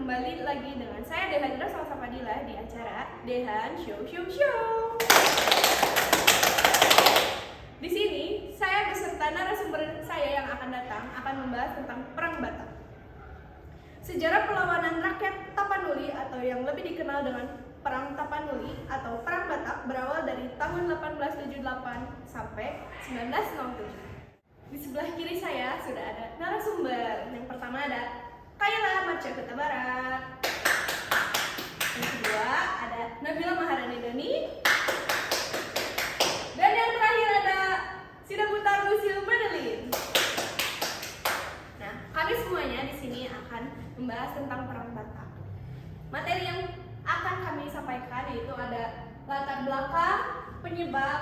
kembali lagi dengan saya Dehandra Salsa Fadila di acara Dehan Show Show Show. Di sini saya beserta narasumber saya yang akan datang akan membahas tentang Perang Batak. Sejarah perlawanan rakyat Tapanuli atau yang lebih dikenal dengan Perang Tapanuli atau Perang Batak berawal dari tahun 1878 sampai 1907. Di sebelah kiri saya sudah ada narasumber. Yang pertama ada Kayla Marcia Huta Barat. Yang kedua ada Nabila Maharani Doni. Dan yang terakhir ada Sidaputar Lusil Madeline. Nah, kami semuanya di sini akan membahas tentang Perang Batak. Materi yang akan kami sampaikan yaitu ada latar belakang, penyebab,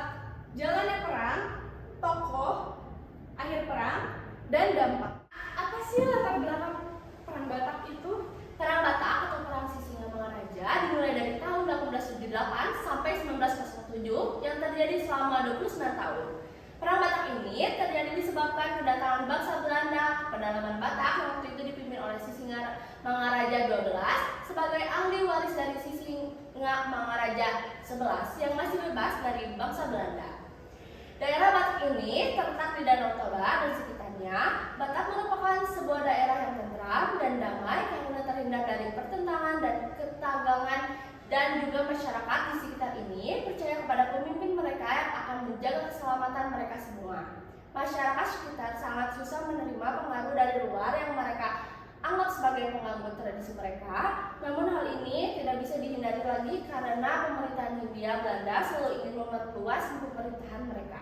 jalannya perang, tokoh, akhir perang, dan dampak. Apa sih latar belakang Perang Batak itu? Perang Batak atau Perang Sisingamangaraja dimulai dari tahun 1878 sampai 1907 yang terjadi selama 29 tahun. Perang Batak ini terjadi disebabkan kedatangan bangsa Belanda ke pedalaman Batak yang waktu itu dipimpin oleh Sisingamangaraja XII sebagai ahli waris dari Sisingamangaraja XI yang masih bebas dari bangsa Belanda. Daerah Batak ini terletak di Danau Toba dan sekitarnya. Batak merupakan sebuah daerah yang tentram dan damai karena terhindar dari pertentangan dan ketegangan, dan juga masyarakat di sekitar ini percaya kepada pemimpin mereka yang akan menjaga keselamatan mereka semua. Masyarakat sekitar sangat susah menerima pengaruh dari luar yang mereka anggap sebagai pengganggu tradisi mereka. Namun hal ini tidak bisa dihindari lagi karena pemerintahan Hindia Belanda selalu ingin memperluas pemerintahan mereka.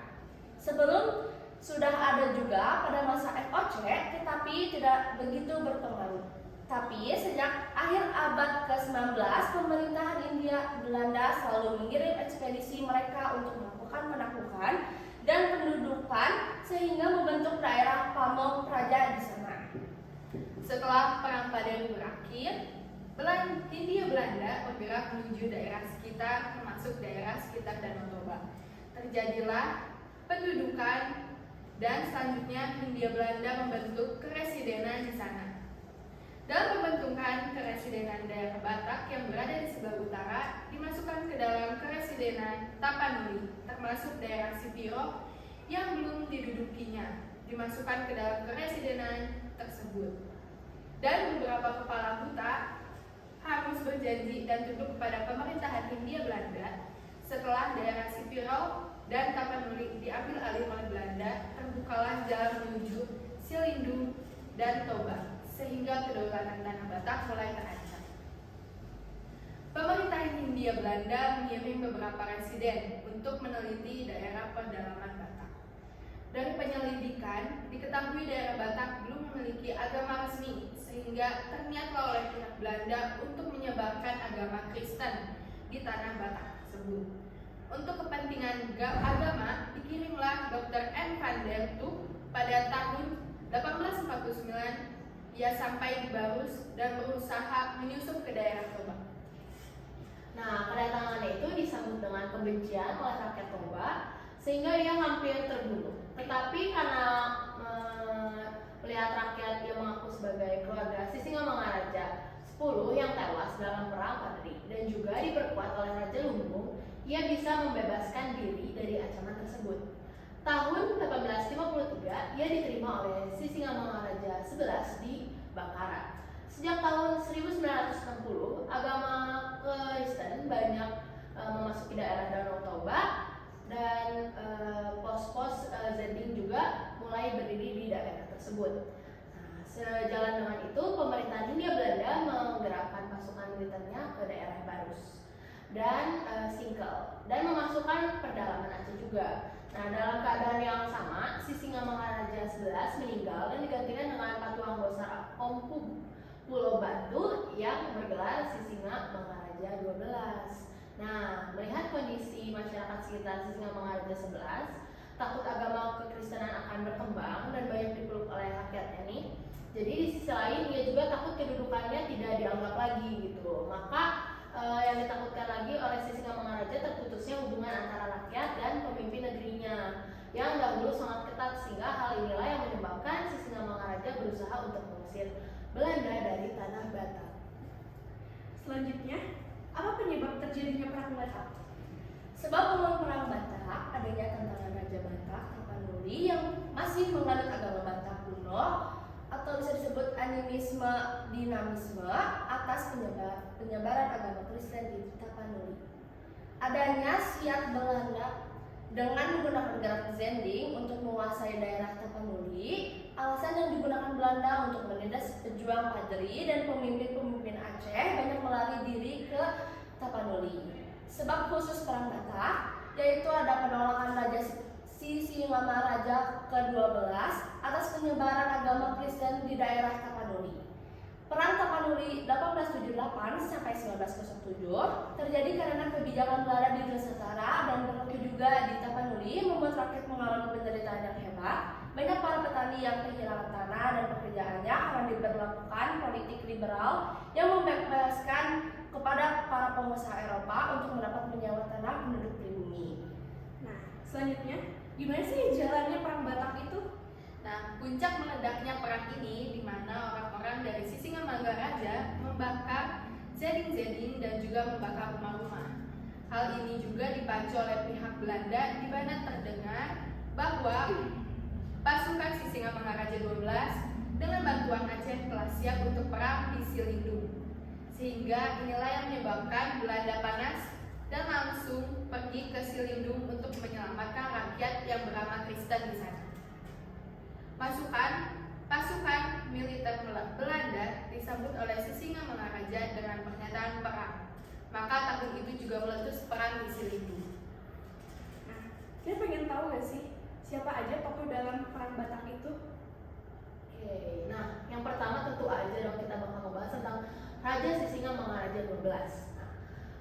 Sebelum sudah ada juga pada masa FOC, tetapi tidak begitu berpengaruh. Tapi sejak akhir abad ke-19, pemerintahan Hindia Belanda selalu mengirim ekspedisi mereka untuk melakukan penaklukan dan pendudukan sehingga membentuk daerah Pamong Praja di sana. Setelah Perang Padang berakhir, Hindia Belanda bergerak menuju daerah sekitar, termasuk daerah sekitar Danau Toba. Terjadilah pendudukan dan selanjutnya Hindia Belanda membentuk keresidenan di sana. Dalam pembentukan keresidenan daerah Batak yang berada di sebelah utara dimasukkan ke dalam keresidenan Tapanuli, termasuk daerah Sipiro yang belum didudukinya, dimasukkan ke dalam keresidenan tersebut. Dan beberapa kepala huta harus berjanji dan tunduk kepada pemerintahan Hindia Belanda. Setelah daerah Sipiro dan Tapanuli diambil alih oleh Belanda, terbukalah jalan menuju Silindu dan Toba, sehingga kedaulatan tanah Batak mulai terancam. Pemerintah Hindia Belanda mengirim beberapa residen untuk meneliti daerah pedalaman Batak. Dari penyelidikan, diketahui daerah Batak belum memiliki agama resmi, sehingga terniatlah oleh pihak Belanda untuk menyebarkan agama Kristen di tanah Batak tersebut. Untuk kepentingan agama, dikirimlah Dr. N. van der Tuuk pada tahun 1849. Ia sampai di Barus dan berusaha menyusup ke daerah Toba. Nah, kedatangannya itu disambut dengan kebencian oleh rakyat Toba sehingga ia hampir terbunuh. Tetapi karena melihat rakyat yang mengaku sebagai keluarga Sisingamangaraja 10 yang tewas dalam perang Padri dan juga diperkuat oleh Raja Lumbung, ia bisa membebaskan diri dari ancaman tersebut. Tahun 1853, ia diterima oleh Sisingamangaraja XI di Bangkaran. Sejak tahun 1960, agama Kristen banyak memasuki daerah Danau Toba dan pos-pos zending juga mulai berdiri di daerah tersebut. Nah, sejalan dengan itu, pemerintahan Hindia Belanda menggerakkan pasukan militernya ke daerah Barus dan Singkel dan memasukkan pedalaman Aceh juga. Nah, dalam keadaan yang sama, Sisingamangaraja XI meninggal dan digantikan dengan Patuang Besar Ompu Pulau Batu yang bergelar Sisingamangaraja XII. Nah, melihat kondisi masyarakat sekitar Sisingamangaraja XI, takut agama kekristenan akan berkembang dan banyak dipeluk oleh rakyatnya nih. Jadi di sisi lain ia juga takut kedudukannya tidak dianggap lagi gitu. Maka yang ditakutkan lagi oleh Sisingamangaraja terputusnya hubungan antara rakyat dan pemimpin negerinya yang dahulu sangat ketat, sehingga hal inilah yang menyebabkan Sisingamangaraja berusaha untuk mengusir Belanda dari tanah Batak. Selanjutnya, apa penyebab terjadinya perang Batak? Sebab awal perang Batak adanya tantangan Raja Batak Tapanuli yang masih menganut agama Batak kuno atau bisa disebut animisme dinamisme atas penyebaran agama Kristen di Tapanuli. Adanya siat Belanda dengan menggunakan gerak zending untuk menguasai daerah Tapanuli, alasan yang digunakan Belanda untuk menindas pejuang Padri dan pemimpin-pemimpin Aceh banyak melarikan diri ke Tapanuli. Sebab khusus perang Batak, yaitu ada penolakan Raja Sisingamaraja ke-12 atas penyebaran agama Kristen di daerah Tapanuli. Perang Tapanuli 1878 sampai 1907 terjadi karena kebijakan Belanda di Nusantara dan berlaku juga di Tapanuli membuat rakyat mengalami penderitaan yang hebat. Banyak para petani yang kehilangan tanah dan pekerjaannya karena diberlakukan politik liberal yang membebaskan kepada para pengusaha Eropa untuk mendapat menyewa tanah penduduk pribumi. Nah, selanjutnya, gimana sih jalannya perang Batak itu? Nah, puncak meledaknya perang ini di mana orang-orang dari Sisingamangaraja membakar zeding-zeding dan juga membakar rumah-rumah. Hal ini juga dipacu oleh pihak Belanda di mana terdengar bahwa pasukan Sisingamangaraja 12 dengan bantuan Aceh telah siap untuk perang di Silindung. Sehingga inilah yang menyebabkan Belanda panas dan langsung pergi ke Silindung untuk menyelamatkan rakyat yang beragama Kristen di sana. Pasukan militer Belanda disambut oleh Sisingamangaraja dengan pernyataan perang. Maka tahun itu juga meletus perang di Silindung. Nah, kita pengen tahu gak sih siapa aja tokoh dalam perang Batak itu? Oke, nah yang pertama tentu aja dong kita bakal membahas tentang Raja Sisingamangaraja 12. Nah,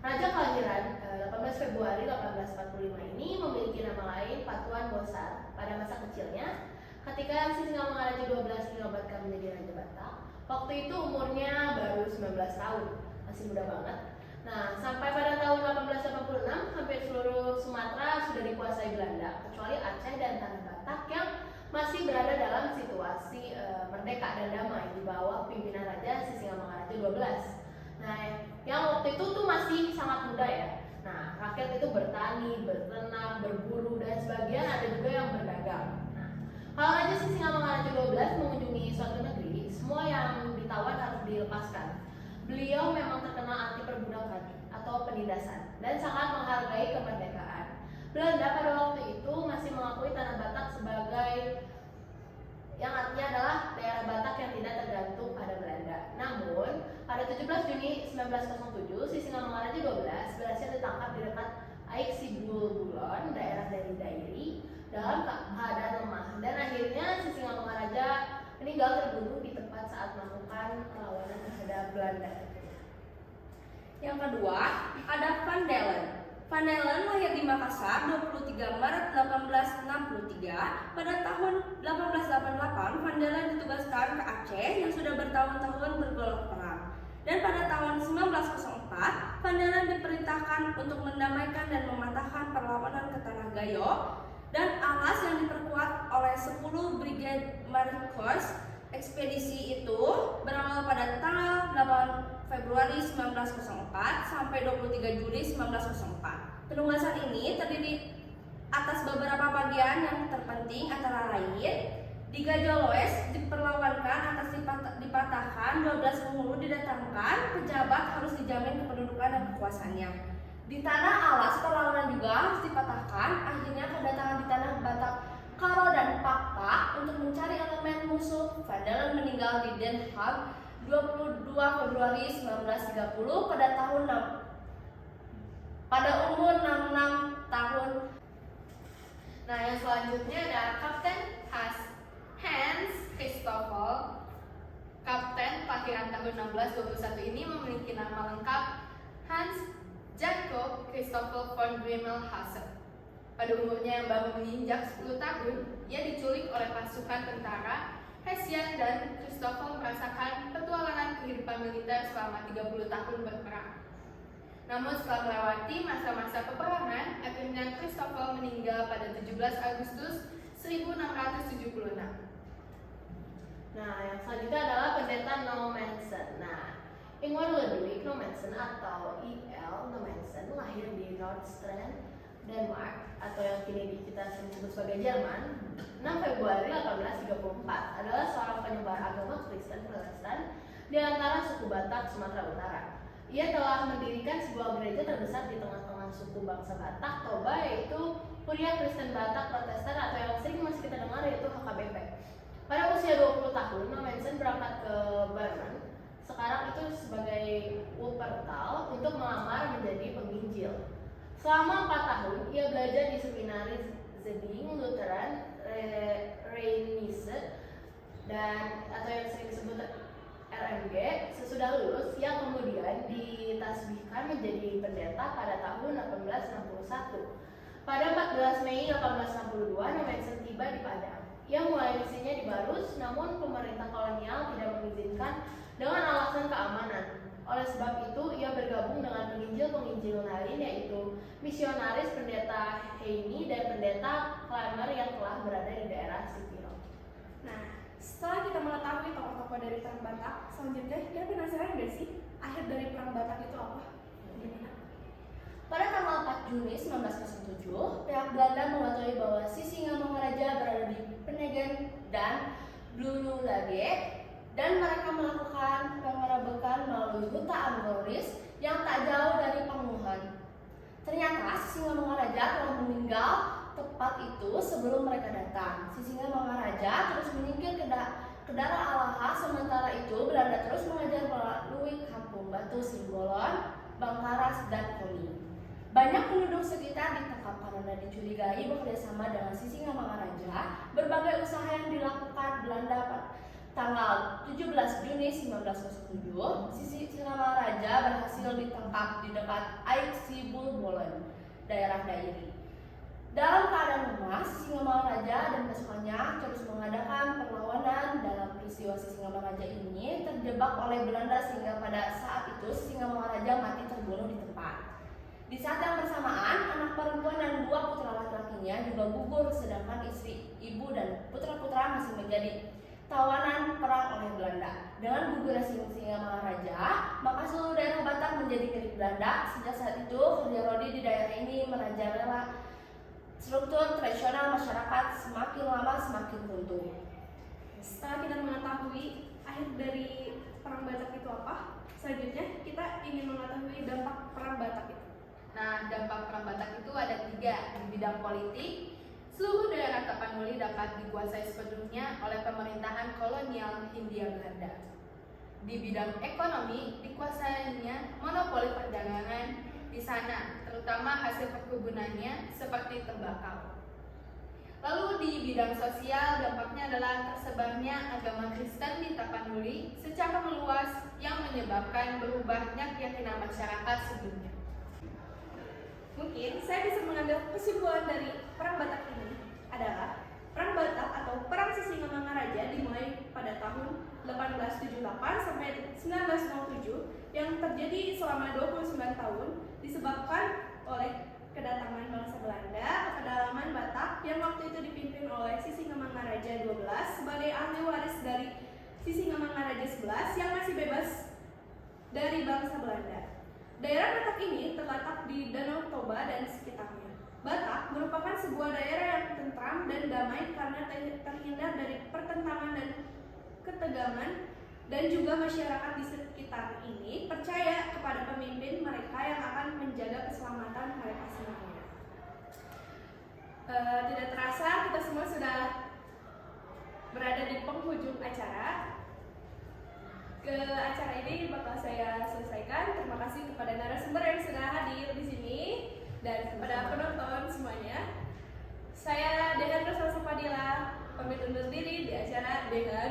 Raja kelahiran 18 Februari 1845 ini memiliki nama lain Patuan Bosar. Pada masa kecilnya, ketika Sisingamangaraja 12 dinobatkan menjadi Raja Batak, waktu itu umurnya baru 19 tahun, masih muda banget. Nah, sampai pada tahun 1886, hampir seluruh Sumatera sudah dikuasai Belanda, kecuali Aceh dan Tanah Batak yang masih berada dalam situasi merdeka dan damai di bawah pimpinan Raja Sisingamangaraja 12. Nah, yang waktu itu tuh masih sangat muda ya. Nah, rakyat itu bertani, berternak, berburu, dan sebagian ada juga yang berdagang. Nah, kalau Raja Sisingamangaraja 12 mengunjungi suatu negeri, semua yang ditawan harus dilepaskan. Beliau memang terkenal anti perbudakan atau penindasan dan sangat menghargai kemerdekaan. Belanda pada waktu itu masih mengakui tanah Batak sebagai yang artinya adalah daerah Batak yang tidak tergantung pada Belanda. Namun, pada 17 Juni 1907, Sisingamangaraja 12 berhasil ditangkap di dekat Aik Sibulbulon, daerah dari Dairi, dalam keadaan lemah. Dan akhirnya Sisingamangaraja meninggal terbunuh di tempat saat melakukan perlawanan terhadap Belanda. Yang kedua, ada Van Dalen. Van Dalen lahir di Makassar 23 Maret 1863. Pada tahun 1888, Van Dalen ditugaskan ke Aceh yang sudah bertahun-tahun bergolak perang. Dan pada tahun 1904, Van Dalen diperintahkan untuk mendamaikan dan mematahkan perlawanan ke Tanah Gayo dan Alas yang diperkuat oleh 10 Brigade Marcos. Ekspedisi itu berawal pada tanggal 8 Februari 1904 sampai 23 Juli 1904. Penugasan ini terdiri atas beberapa bagian yang terpenting antara lain di Gajoloes diperlawankan atas dipatahkan, 12 penghulu didatangkan, pejabat harus dijamin kependudukan dan kekuasaannya. Di Tanah Alas perlawanan juga harus dipatahkan, akhirnya kedatangan di Tanah Batak Karo dan Pakpak untuk mencari elemen musuh. Van Dalen meninggal di Den Haag 22 Februari 1930 pada umur 66 tahun. Nah, yang selanjutnya ada Kapten Hans Christoffel. Kapten kelahiran tahun 1621 ini memiliki nama lengkap Hans Jacob Christoffel von Grimmelhausen. Pada umurnya yang baru menginjak 10 tahun, ia diculik oleh pasukan tentara Hessian dan Christoffel merasakan petualangan kehidupan militer selama 30 tahun berperang. Namun setelah melewati masa-masa peperangan, akhirnya Christoffel meninggal pada 17 Agustus 1676. Nah, yang selanjutnya adalah Pendeta Normanson. Nah, Ingvar Ludwig Nommensen atau I.L. Nommensen lahir di Nordstrand, Denmark atau yang kini kita sering sebut sebagai Jerman, 6 Februari 1834 adalah seorang penyebar agama Kristen Protestan di antara suku Batak, Sumatera Utara. Ia telah mendirikan sebuah gereja terbesar di tengah-tengah suku bangsa Batak, Toba, yaitu Kuria Kristen Batak Protestan atau yang sering masih kita dengar yaitu HKBP. Pada usia 20 tahun, Nommensen berangkat ke Bremen, sekarang itu sebagai Wuppertal, untuk melamar menjadi penginjil. Selama 4 tahun, ia belajar di seminaris Zeding Lutheran Rheinische dan atau yang sering disebut RMG. Sesudah lulus, ia kemudian ditasbihkan menjadi pendeta pada tahun 1861. Pada 14 Mei 1862, Nommensen tiba di Padang. Ia mulai misinya di Barus, namun pemerintah kolonial tidak mengizinkan dengan alasan keamanan. Oleh sebab itu, ia bergabung dengan penginjil-penginjil lain, yaitu misionaris pendeta Heini dan pendeta Klamer yang telah berada di daerah Sipiro. Nah, setelah kita mengetahui tokoh-tokoh dari Perang Batak, selanjutnya kita penasaran gak sih akhir dari Perang Batak itu apa? Gimana? Pada tanggal 4 Juni 1907, pihak Belanda mengetahui bahwa Sisingamangaraja berada di Penegen dan Blululage, dan mereka melakukan penggerebekan melalui Huta Angkoris yang tak jauh dari Pangmuhan. Ternyata Sisingamangaraja telah meninggal tepat itu sebelum mereka datang. Sisingamangaraja terus menyingkir ke daerah Alaha, sementara itu Belanda terus mengejar melalui Kampung Batu, Simbolon, Bangkaras, dan Koni. Banyak penduduk sekitar ditangkap karena dicurigai bekerjasama dengan Sisingamangaraja. Berbagai usaha yang dilakukan Belanda pada tanggal 17 Juni 1907, Sisingamangaraja berhasil ditangkap di dekat Aiksibulbolen, daerah Dairi. Dalam keadaan lemah, Sisingamangaraja dan pasukannya terus mengadakan perlawanan. Dalam peristiwa Sisingamangaraja ini terjebak oleh Belanda sehingga pada saat itu Sisingamangaraja mati terbunuh di tempat. Di saat yang bersamaan, anak perempuan dan 2 putra laki-lakinya juga gugur, sedangkan istri, ibu, dan putra-putra masih menjadi tawanan perang oleh Belanda. Dengan gugurnya Sisingamangaraja, maka seluruh daerah Batak menjadi milik Belanda. Sejak saat itu, kerja Rodi di daerah ini merajalela. Struktur tradisional masyarakat semakin lama semakin runtuh. Setelah kita mengetahui akhir dari Perang Batak itu apa, selanjutnya kita ingin mengetahui dampak Perang Batak itu. Nah, dampak Perang Batak itu ada 3. Di bidang politik, seluruh daerah Tapanuli dapat dikuasai sepenuhnya oleh pemerintahan kolonial Hindia Belanda. Di bidang ekonomi, dikuasainya monopoli perdagangan di sana, terutama hasil perkebunannya seperti tembakau. Lalu di bidang sosial, dampaknya adalah tersebarnya agama Kristen di Tapanuli secara meluas yang menyebabkan berubahnya keyakinan masyarakat sebelumnya. Mungkin saya bisa mengambil kesimpulan dari Perang Batak ini adalah Perang Batak atau Perang Sisingamangaraja dimulai pada tahun 1878 sampai 1907 yang terjadi selama 29 tahun disebabkan oleh kedatangan bangsa Belanda ke pedalaman Batak yang waktu itu dipimpin oleh Sisingamangaraja 12 sebagai ahli waris dari Sisingamangaraja 11 yang masih bebas dari bangsa Belanda. Daerah Batak ini terletak di Danau Toba dan sekitarnya. Batak merupakan sebuah daerah yang tentram dan damai karena terhindar dari pertentangan dan ketegangan, dan juga masyarakat di sekitar ini percaya kepada pemimpin mereka yang akan menjaga keselamatan mereka semuanya. Tidak terasa kita semua sudah berada di penghujung acara. Acara ini bakal saya selesaikan. Terima kasih kepada narasumber yang sudah hadir di sini dan kepada penonton semuanya. Saya Dehan Rosa Fadila pamit undur diri di acara Dehan